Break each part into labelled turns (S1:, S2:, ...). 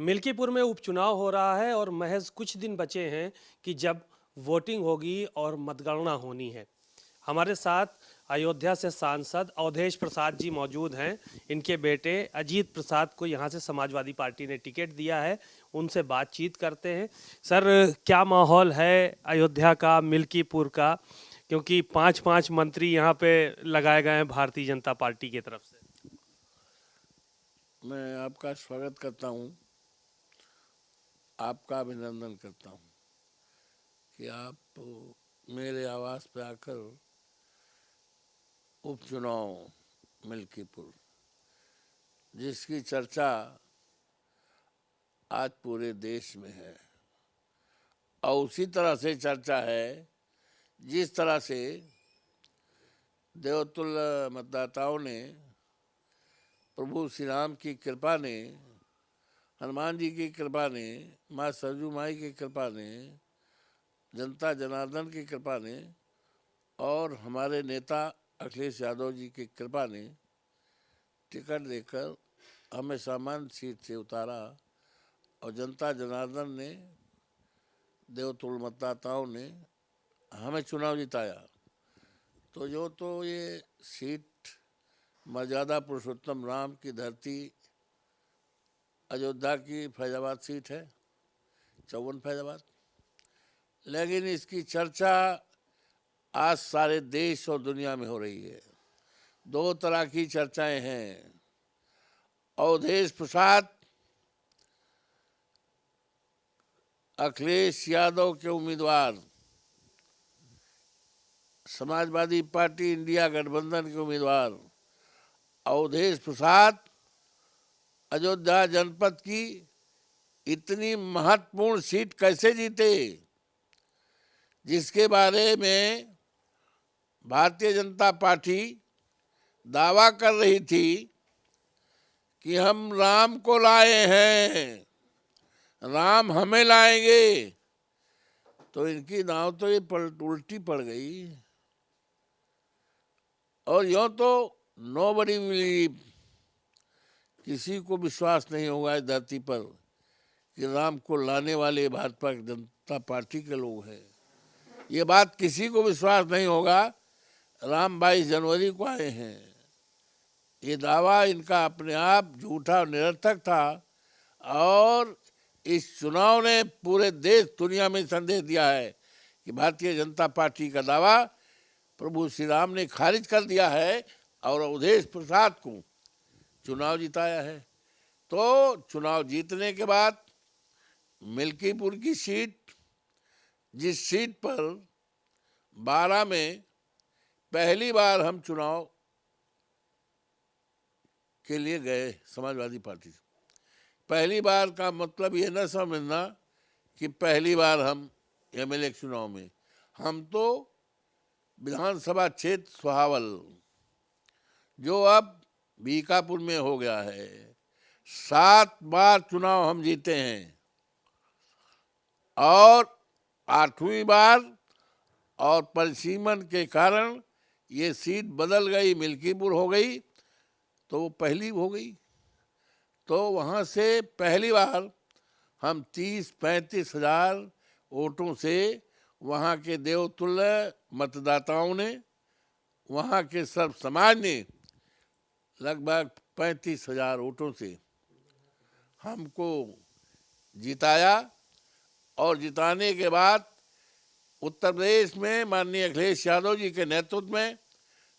S1: मिल्कीपुर में उपचुनाव हो रहा है और महज कुछ दिन बचे हैं कि जब वोटिंग होगी और मतगणना होनी है। हमारे साथ अयोध्या से सांसद अवधेश प्रसाद जी मौजूद हैं। इनके बेटे अजीत प्रसाद को यहाँ से समाजवादी पार्टी ने टिकट दिया है। उनसे बातचीत करते हैं। सर, क्या माहौल है अयोध्या का, मिल्कीपुर का? क्योंकि 5-5 मंत्री यहाँ पे लगाए गए हैं भारतीय जनता पार्टी की तरफ से।
S2: मैं आपका स्वागत करता हूं, आपका अभिनंदन करता हूं कि आप मेरे आवास पे आकर उपचुनाव मिल्कीपुर, जिसकी चर्चा आज पूरे देश में है, और उसी तरह से चर्चा है जिस तरह से देवतुल्य मतदाताओं ने, प्रभु श्री राम की कृपा ने, हनुमान जी की कृपा ने, माँ सरजू माई की कृपा ने, जनता जनार्दन की कृपा ने और हमारे नेता अखिलेश यादव जी की कृपा ने टिकट देकर हमें सामान्य सीट से उतारा और जनता जनार्दन ने, देवतुल्य मतदाताओं ने हमें चुनाव जिताया। तो ये सीट मर्यादा पुरुषोत्तम राम की धरती अयोध्या की फैजाबाद सीट है, 54 फैजाबाद। लेकिन इसकी चर्चा आज सारे देश और दुनिया में हो रही है। दो तरह की चर्चाएं हैं। अवधेश प्रसाद अखिलेश यादव के उम्मीदवार, समाजवादी पार्टी इंडिया गठबंधन के उम्मीदवार अवधेश प्रसाद अयोध्या जनपद की इतनी महत्वपूर्ण सीट कैसे जीते, जिसके बारे में भारतीय जनता पार्टी दावा कर रही थी कि हम राम को लाए हैं, राम हमें लाएंगे। तो इनकी नाव तो ये उल्टी पड़ गई। और यूँ तो नोबडी बिलीव, किसी को विश्वास नहीं होगा इस धरती पर कि राम को लाने वाले भाजपा जनता पार्टी के लोग हैं। ये बात किसी को विश्वास नहीं होगा। राम 22 जनवरी को आए हैं। ये दावा इनका अपने आप झूठा और निरर्थक था, और इस चुनाव ने पूरे देश दुनिया में संदेश दिया है कि भारतीय जनता पार्टी का दावा प्रभु श्री राम ने खारिज कर दिया है और अवधेश प्रसाद को चुनाव जिताया है। तो चुनाव जीतने के बाद मिल्कीपुर की सीट, जिस सीट पर 12 में पहली बार हम चुनाव के लिए गए समाजवादी पार्टी से, पहली बार का मतलब ये न समझना कि पहली बार हम एमएलए चुनाव में, हम तो विधानसभा क्षेत्र सुहावल, जो अब बीकापुर में हो गया है, 7 बार चुनाव हम जीते हैं और 8वीं बार और परिसीमन के कारण ये सीट बदल गई, मिल्कीपुर हो गई, तो वो पहली हो गई। तो वहाँ से पहली बार हम 30-35 हजार वोटों से, वहाँ के देवतुल्य मतदाताओं ने, वहाँ के सर्व समाज ने लगभग 35 हजार वोटों से हमको जिताया। और जिताने के बाद उत्तर प्रदेश में माननीय अखिलेश यादव जी के नेतृत्व में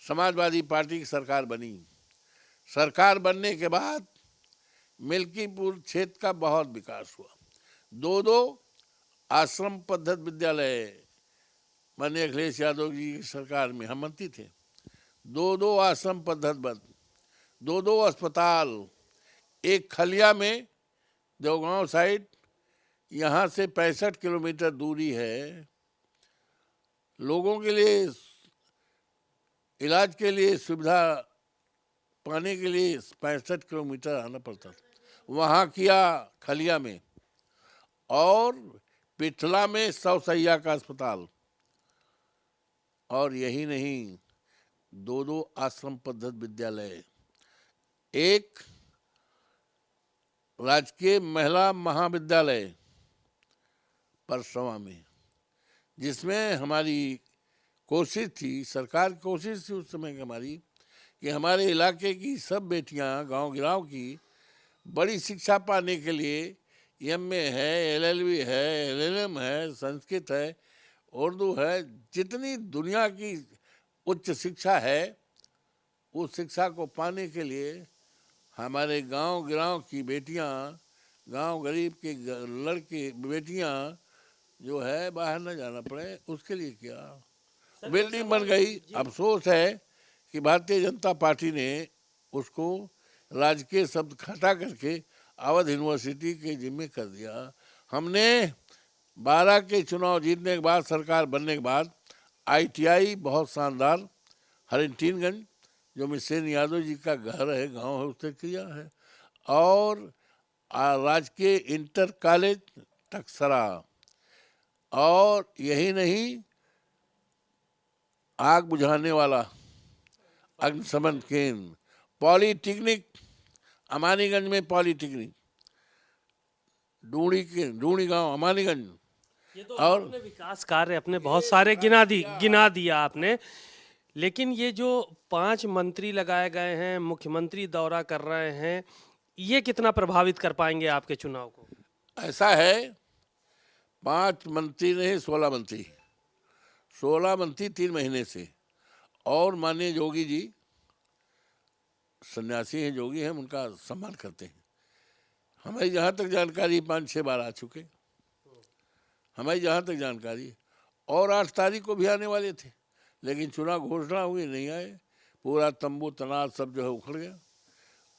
S2: समाजवादी पार्टी की सरकार बनी। सरकार बनने के बाद मिल्कीपुर क्षेत्र का बहुत विकास हुआ। 2 आश्रम पद्धति विद्यालय माननीय अखिलेश यादव जी की सरकार में हम मंत्री थे। 2 आश्रम पद्धति बन, 2 अस्पताल, एक खलिया में देवगांव साइड, यहाँ से 65 किलोमीटर दूरी है। लोगों के लिए इलाज के लिए सुविधा पाने के लिए 65 किलोमीटर आना पड़ता था, वहाँ किया खलिया में। और पिथला में 100 सैया का अस्पताल। और यही नहीं, 2 आश्रम पद्धति विद्यालय, एक राजकीय महिला महाविद्यालय परसवा में, जिसमें हमारी कोशिश थी, सरकार की कोशिश थी उस समय की हमारी, कि हमारे इलाके की सब बेटियां गांव गिराव की बड़ी शिक्षा पाने के लिए एमए है, एलएलबी है, एलएलएम है, संस्कृत है, उर्दू है, जितनी दुनिया की उच्च शिक्षा है उस शिक्षा को पाने के लिए हमारे गांव गिराव की बेटियां, गांव गरीब के लड़के बेटियां जो है बाहर न जाना पड़े, उसके लिए किया। बिल्डिंग बन गई। अफसोस है कि भारतीय जनता पार्टी ने उसको राजकीय शब्द हटा करके अवध यूनिवर्सिटी के जिम्मे कर दिया। हमने 12 के चुनाव जीतने के बाद, सरकार बनने के बाद, आईटीआई बहुत शानदार हरिंटीनगंज, जो मिसेन यादव जी का घर है, गांव है, उससे किया है। और राजकीय इंटर कॉलेज टक्सरा, और यही नहीं, आग बुझाने वाला अग्निशमन केंद्र, पॉलीटेक्निक अमानीगंज में, पॉलीटेक्निक डूणी गांव अमानीगंज।
S1: ये तो
S2: और
S1: आपने विकास कार्य अपने बहुत सारे गिना दिया आपने, लेकिन ये जो 5 मंत्री लगाए गए हैं, मुख्यमंत्री दौरा कर रहे हैं, ये कितना प्रभावित कर पाएंगे आपके चुनाव को?
S2: ऐसा है, 5 मंत्री नहीं, 16 मंत्री, 16 मंत्री 3 महीने से। और माननीय जोगी जी सन्यासी हैं, जोगी हैं, उनका सम्मान करते हैं। हमारी जहाँ तक जानकारी 5-6 बार आ चुके, हमारी जहाँ तक जानकारी। और 8 तारीख को भी आने वाले थे, लेकिन चुनाव घोषणा हुई, नहीं आए। पूरा तंबू तनाव सब जो है उखड़ गया।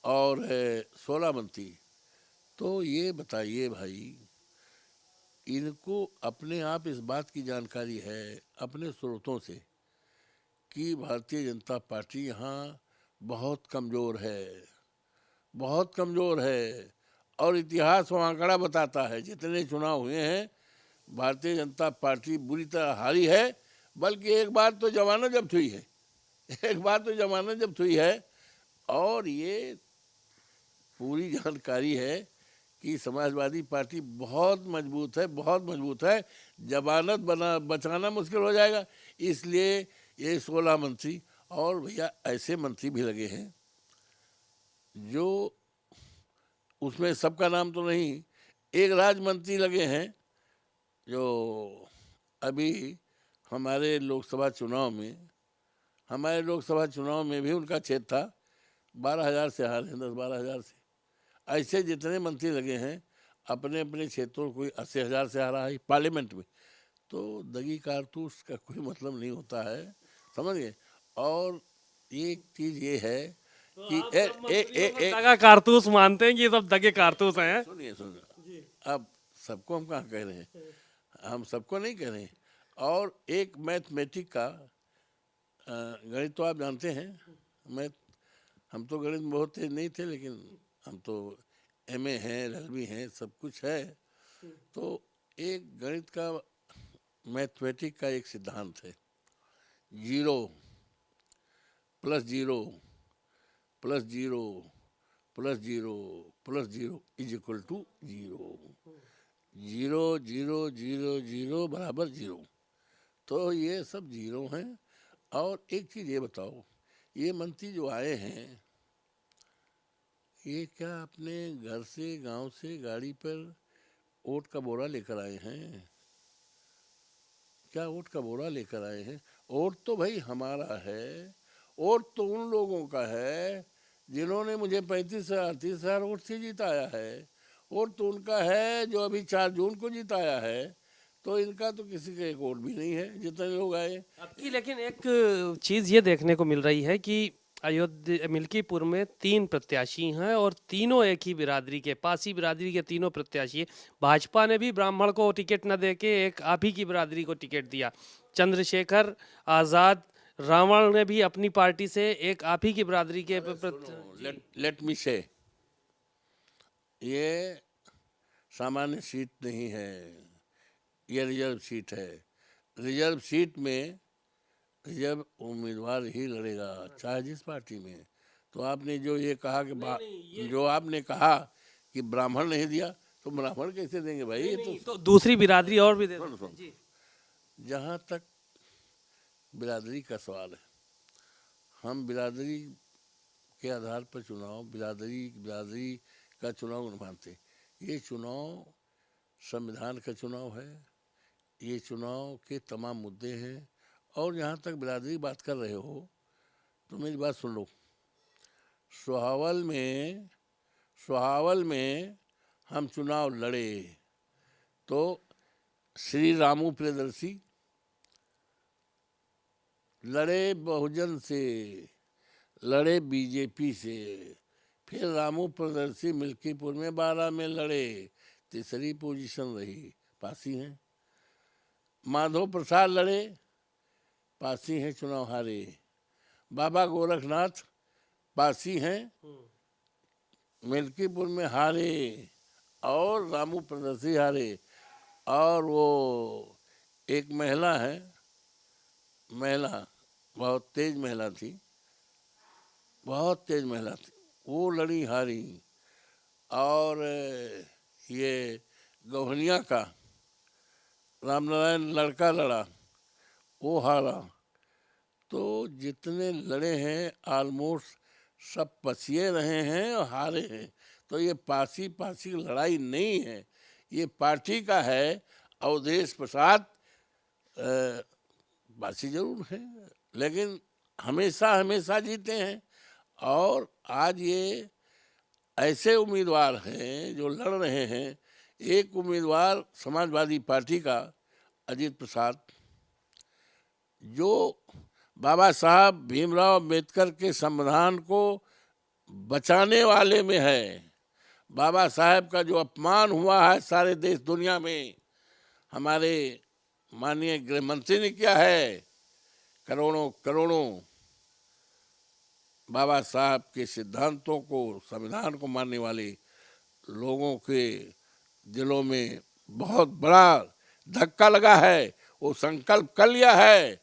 S2: और 16 मंत्री, तो ये बताइए भाई, इनको अपने आप इस बात की जानकारी है अपने स्रोतों से कि भारतीय जनता पार्टी यहाँ बहुत कमज़ोर है, बहुत कमज़ोर है। और इतिहास वहाँ आंकड़ा बताता है, जितने चुनाव हुए हैं भारतीय जनता पार्टी बुरी तरह हारी है। बल्कि एक बार तो जमानत जब्त हुई है, एक बार तो जमानत जब्त हुई है। और ये पूरी जानकारी है कि समाजवादी पार्टी बहुत मजबूत है, बहुत मजबूत है। जमानत बचाना मुश्किल हो जाएगा। इसलिए ये 16 मंत्री, और भैया ऐसे मंत्री भी लगे हैं जो, उसमें सबका नाम तो नहीं, एक राज्य मंत्री लगे हैं जो अभी हमारे लोकसभा चुनाव में भी उनका क्षेत्र था, 12,000 से हारे हैं, 10-12 हज़ार से। ऐसे जितने मंत्री लगे हैं अपने अपने क्षेत्रों, कोई 80,000 से हारा है पार्लियामेंट में। तो दगी कारतूस का कोई मतलब नहीं होता है, समझ गए। और एक चीज़ ये है कि
S1: दगा कारतूस मानते हैं कि ये सब दगे कारतूस हैं?
S2: सुनिए, अब सबको हम कहाँ कह रहे हैं, हम सबको नहीं कह रहे हैं। और एक मैथमेटिक का, गणित तो आप जानते हैं, मैथ, हम तो गणित में बहुत तेज नहीं थे, लेकिन हम तो एमए हैं, एलएलबी हैं, सब कुछ है। तो एक गणित का, मैथमेटिक का एक सिद्धांत है, 0 + 0 + 0 + 0 + 0 = 0। 0 0 0 0 बराबर 0। तो ये सब 0 हैं। और एक चीज़ ये बताओ, ये मंत्री जो आए हैं, ये क्या अपने घर से, गांव से गाड़ी पर वोट का बोरा लेकर आए हैं? क्या वोट का बोरा लेकर आए हैं? वोट तो भाई हमारा है, वोट तो उन लोगों का है जिन्होंने मुझे 35,000 30,000 वोट से जिताया है। वोट तो उनका है जो अभी 4 जून को जिताया है। तो इनका तो किसी का एक वोट भी नहीं है, जितने लोग आए।
S1: आपकी लेकिन एक चीज़ ये देखने को मिल रही है कि अयोध्या मिल्कीपुर में 3 प्रत्याशी हैं और तीनों एक ही बिरादरी के, पासी बिरादरी के तीनों प्रत्याशी हैं। भाजपा ने भी ब्राह्मण को टिकट न देके एक आप ही की बिरादरी को टिकट दिया। चंद्रशेखर आज़ाद रावण ने भी अपनी पार्टी से एक आप ही की बिरादरी के
S2: लेट मी से, ये सामान्य सीट नहीं है, ये रिजर्व सीट है। रिजर्व सीट में रिजर्व उम्मीदवार ही लड़ेगा, चाहे जिस पार्टी में। तो आपने जो ये कहा कि जो आपने कहा कि ब्राह्मण नहीं दिया तो ब्राह्मण कैसे देंगे भाई? ये
S1: नहीं, तो दूसरी बिरादरी और भी दे
S2: सुन
S1: सकते हैं।
S2: सुन,
S1: जी।
S2: जहाँ तक बिरादरी का सवाल है, हम बिरादरी के आधार पर चुनाव, बिरादरी बिरादरी का चुनाव नहीं मानते। ये चुनाव संविधान का चुनाव है, ये चुनाव के तमाम मुद्दे हैं। और जहाँ तक बिरादरी की बात कर रहे हो तो मेरी बात सुन लो। सुहावल में हम चुनाव लड़े तो श्री रामू प्रियदर्शी लड़े बहुजन से, लड़े बीजेपी से, फिर रामू प्रियदर्शी मिल्कीपुर में 12 में लड़े, तीसरी पोजीशन रही, पासी हैं। माधव प्रसाद लड़े, पासी हैं, चुनाव हारे। बाबा गोरखनाथ पासी हैं, मिल्कीपुर में हारे, और रामू प्रियदर्शी हारे। और वो एक महिला है, महिला बहुत तेज महिला थी, बहुत तेज महिला थी, वो लड़ी हारी। और ये गौहनिया का रामनारायण लड़का लड़ा, वो हारा। तो जितने लड़े हैं ऑलमोस्ट सब पछिए रहे हैं और हारे हैं। तो ये पासी पासी की लड़ाई नहीं है, ये पार्टी का है। अवधेश प्रसाद पासी जरूर है, लेकिन हमेशा हमेशा जीते हैं। और आज ये ऐसे उम्मीदवार हैं जो लड़ रहे हैं। एक उम्मीदवार समाजवादी पार्टी का अजीत प्रसाद, जो बाबा साहब भीमराव अम्बेडकर के संविधान को बचाने वाले में है। बाबा साहब का जो अपमान हुआ है सारे देश दुनिया में, हमारे माननीय गृह मंत्री ने किया है। करोड़ों करोड़ों बाबा साहब के सिद्धांतों को, संविधान को मानने वाले लोगों के दिलों में बहुत बड़ा धक्का लगा है। वो संकल्प कर लिया है,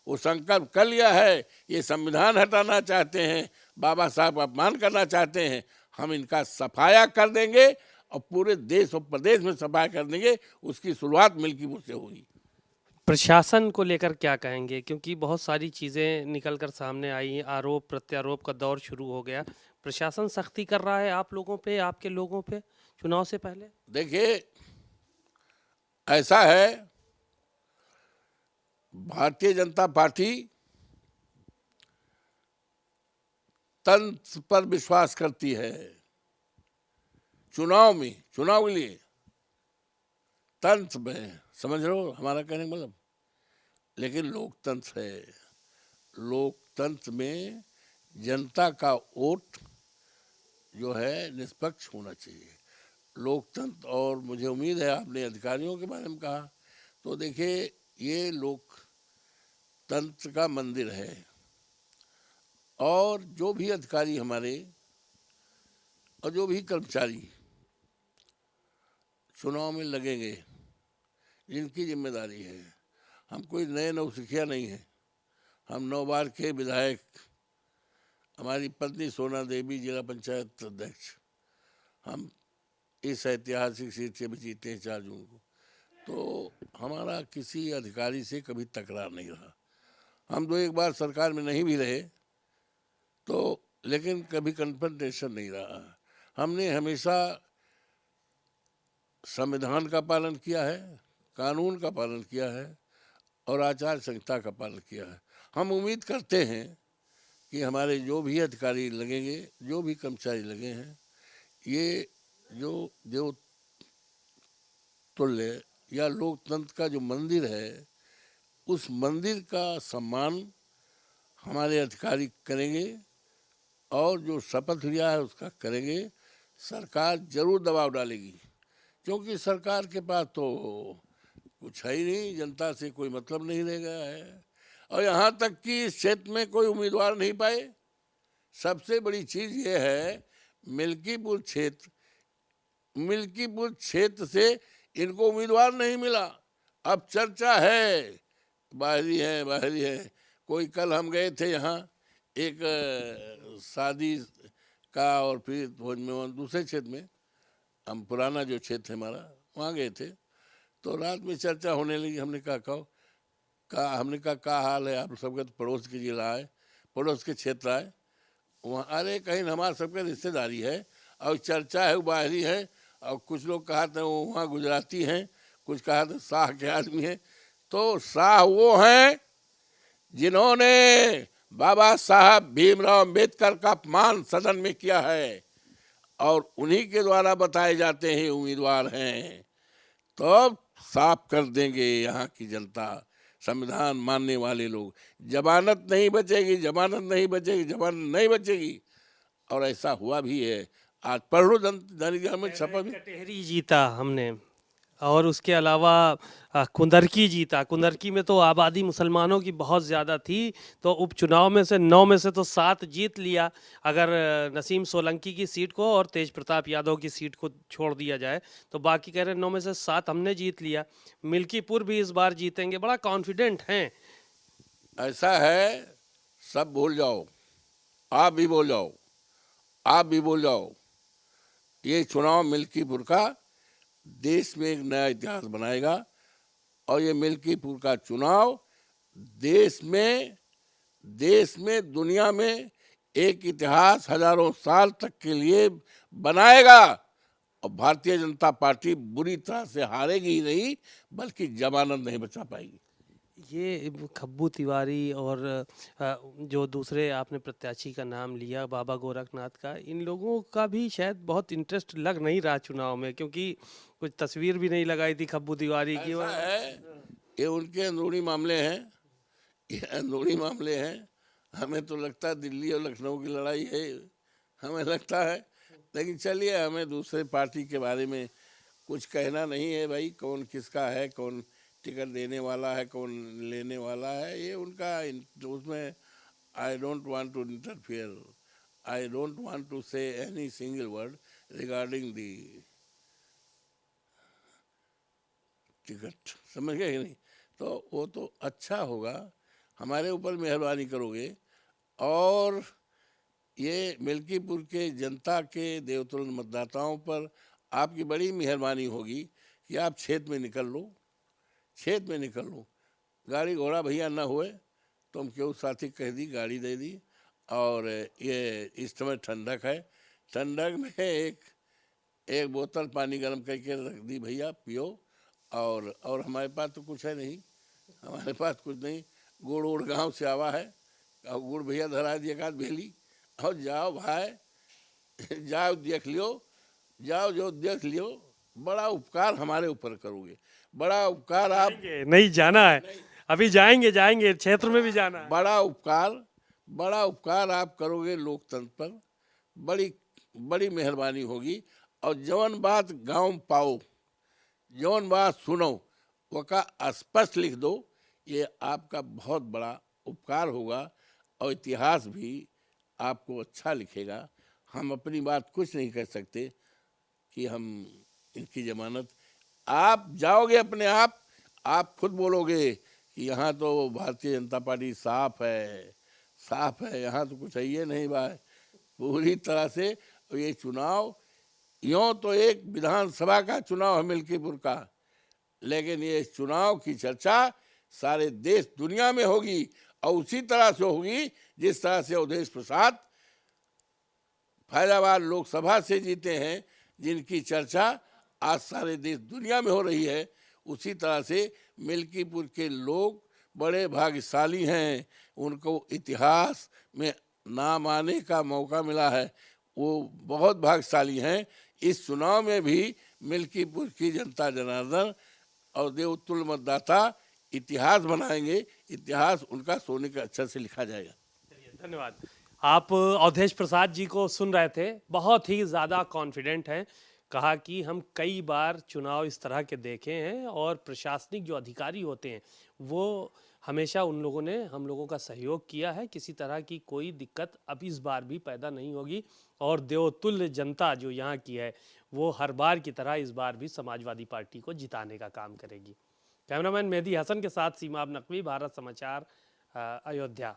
S2: वो संकल्प कर लिया है, ये संविधान हटाना चाहते हैं, बाबा साहब का अपमान करना चाहते हैं। हम इनका सफाया कर देंगे और पूरे देश और प्रदेश में सफाया कर देंगे। उसकी शुरुआत मिल्कीपुर से होगी।
S1: प्रशासन को लेकर क्या कहेंगे, क्योंकि बहुत सारी चीज़ें निकल कर सामने आई, आरोप प्रत्यारोप का दौर शुरू हो गया। प्रशासन सख्ती कर रहा है आप लोगों पे, आपके लोगों पे चुनाव से पहले?
S2: देखिए, ऐसा है, भारतीय जनता पार्टी तंत्र पर विश्वास करती है। चुनाव के लिए तंत्र में, समझ रहे हो हमारा कहने का मतलब। लेकिन लोकतंत्र है, लोकतंत्र में जनता का वोट जो है निष्पक्ष होना चाहिए। लोकतंत्र, और मुझे उम्मीद है आपने अधिकारियों के बारे में कहा, तो देखिए ये लोकतंत्र का मंदिर है। और जो भी अधिकारी हमारे और जो भी कर्मचारी चुनाव में लगेंगे, जिनकी जिम्मेदारी है, हम कोई नए नौसिखिया नहीं हैं। हम 9 बार के विधायक, हमारी पत्नी सोना देवी जिला पंचायत अध्यक्ष, हम इस ऐतिहासिक सीट से भी जीते हैं 4 जून को। तो हमारा किसी अधिकारी से कभी तकरार नहीं रहा। हम 2-1 बार सरकार में नहीं भी रहे तो, लेकिन कभी कन्फ्रंटेशन नहीं रहा। हमने हमेशा संविधान का पालन किया है, कानून का पालन किया है और आचार संहिता का पालन किया है। हम उम्मीद करते हैं कि हमारे जो भी अधिकारी लगेंगे, जो भी कर्मचारी लगे हैं, ये जो देव तुल्य या लोकतंत्र का जो मंदिर है, उस मंदिर का सम्मान हमारे अधिकारी करेंगे और जो शपथ लिया है उसका करेंगे। सरकार जरूर दबाव डालेगी, क्योंकि सरकार के पास तो कुछ है ही नहीं, जनता से कोई मतलब नहीं रह गया है। और यहाँ तक कि इस क्षेत्र में कोई उम्मीदवार नहीं पाए। सबसे बड़ी चीज़ ये है, मिल्कीपुर क्षेत्र से इनको उम्मीदवार नहीं मिला। अब चर्चा है, बाहरी है। कोई, कल हम गए थे यहाँ एक शादी का, और फिर भोज में दूसरे क्षेत्र में, हम पुराना जो क्षेत्र है हमारा वहाँ गए थे, तो रात में चर्चा होने लगी। हमने कहा क्या हाल है, आप सबके तो पड़ोस के जिला है, पड़ोस के क्षेत्र आए वहाँ। अरे कहीं हमारे सबके रिश्तेदारी है और चर्चा है वो बाहरी है, और कुछ लोग कहा थे वो वहाँ गुजराती हैं, कुछ कहा था शाह के आदमी हैं। तो शाह वो हैं जिन्होंने बाबा साहब भीमराव अम्बेडकर का अपमान सदन में किया है, और उन्हीं के द्वारा बताए जाते हैं उम्मीदवार हैं। तो अब साफ कर देंगे यहाँ की जनता, संविधान मानने वाले लोग। जमानत नहीं बचेगी, जमानत नहीं बचेगी, जमानत नहीं बचेगी। और ऐसा हुआ भी है। आज पढ़ लो दैनिक जागरण में छपा भी।
S1: कटेहरी जीता हमने, और उसके अलावा कुंदरकी जीता। कुंदरकी में तो आबादी मुसलमानों की बहुत ज़्यादा थी, तो उपचुनाव में से 9 में से तो 7 जीत लिया। अगर नसीम सोलंकी की सीट को और तेज प्रताप यादव की सीट को छोड़ दिया जाए तो बाकी कह रहे 9 में से 7 हमने जीत लिया। मिल्कीपुर भी इस बार जीतेंगे, बड़ा कॉन्फिडेंट हैं।
S2: ऐसा है, सब भूल जाओ, आप भी भूल जाओ, आप भी भूल जाओ। ये चुनाव मिल्कीपुर का देश में एक नया इतिहास बनाएगा, और ये मिल्कीपुर का चुनाव देश में दुनिया में एक इतिहास हजारों साल तक के लिए बनाएगा। और भारतीय जनता पार्टी बुरी तरह से हारेगी ही नहीं, बल्कि जमानत नहीं बचा पाएगी।
S1: ये खब्बू तिवारी और जो दूसरे आपने प्रत्याशी का नाम लिया बाबा गोरखनाथ का, इन लोगों का भी शायद बहुत इंटरेस्ट लग नहीं रहा चुनाव में, क्योंकि कुछ तस्वीर भी नहीं लगाई थी खब्बू तिवारी की।
S2: ऐसा है, ये उनके अंदरूनी मामले हैं, ये अंदरूनी मामले हैं। हमें तो लगता है दिल्ली और लखनऊ की लड़ाई है, हमें लगता है। लेकिन चलिए, हमें दूसरे पार्टी के बारे में कुछ कहना नहीं है भाई, कौन किसका है, कौन टिकट देने वाला है, कौन लेने वाला है, ये उनका उसमें I don't want to interfere, I don't want to say any single word regarding the ticket, समझ गए कि नहीं। तो वो तो अच्छा होगा, हमारे ऊपर मेहरबानी करोगे। और ये मिल्कीपुर के जनता के देवतुल्य मतदाताओं पर आपकी बड़ी मेहरबानी होगी कि आप क्षेत्र में निकल लो, क्षेत्र में निकल लो। गाड़ी घोड़ा भैया ना हुए तो हम क्यों साथी कह दी, गाड़ी दे दी। और ये इस समय ठंडक है, ठंडक में एक बोतल पानी गर्म करके रख दी भैया, पियो। और हमारे पास तो कुछ है नहीं, हमारे पास कुछ नहीं। गुड़ उड़ गाँव से आवा है, और गुड़ भैया धरा दिए एक आध भेली, और जाओ भाई, जाओ देख लियो, जाओ जो देख लियो। बड़ा उपकार हमारे ऊपर करोगे, बड़ा उपकार आप।
S1: नहीं जाना है, अभी जाएंगे जाएंगे, क्षेत्र में भी जाना है।
S2: बड़ा उपकार आप करोगे लोकतंत्र पर, बड़ी बड़ी मेहरबानी होगी। और जवन बात गाँव में पाओ, जवन बात सुनो, वो का स्पष्ट लिख दो। ये आपका बहुत बड़ा उपकार होगा, और इतिहास भी आपको अच्छा लिखेगा। हम अपनी बात कुछ नहीं कह सकते कि हम इनकी जमानत, आप जाओगे अपने आप खुद बोलोगे कि यहाँ तो भारतीय जनता पार्टी साफ है, साफ है, यहाँ तो कुछ है ही नहीं भाई, पूरी तरह से। ये चुनाव यूँ तो एक विधानसभा का चुनाव है मिल्कीपुर का, लेकिन ये चुनाव की चर्चा सारे देश दुनिया में होगी, और उसी तरह से होगी जिस तरह से अवधेश प्रसाद फैजाबाद लोकसभा से जीते हैं, जिनकी चर्चा आज सारे देश दुनिया में हो रही है। उसी तरह से मिल्कीपुर के लोग बड़े भाग्यशाली हैं, उनको इतिहास में नाम आने का मौका मिला है, वो बहुत भाग्यशाली हैं। इस चुनाव में भी मिल्कीपुर की जनता जनार्दन और देवतुल्य मतदाता इतिहास बनाएंगे, इतिहास उनका सोने का अक्षर से लिखा जाएगा।
S1: धन्यवाद। आप अवधेश प्रसाद जी को सुन रहे थे, बहुत ही ज़्यादा कॉन्फिडेंट हैं। कहा कि हम कई बार चुनाव इस तरह के देखे हैं, और प्रशासनिक जो अधिकारी होते हैं वो हमेशा उन लोगों ने हम लोगों का सहयोग किया है, किसी तरह की कोई दिक्कत अब इस बार भी पैदा नहीं होगी। और देवतुल्य जनता जो यहाँ की है वो हर बार की तरह इस बार भी समाजवादी पार्टी को जिताने का काम करेगी। कैमरामैन मेहदी हसन के साथ सीमाब नकवी, भारत समाचार, अयोध्या।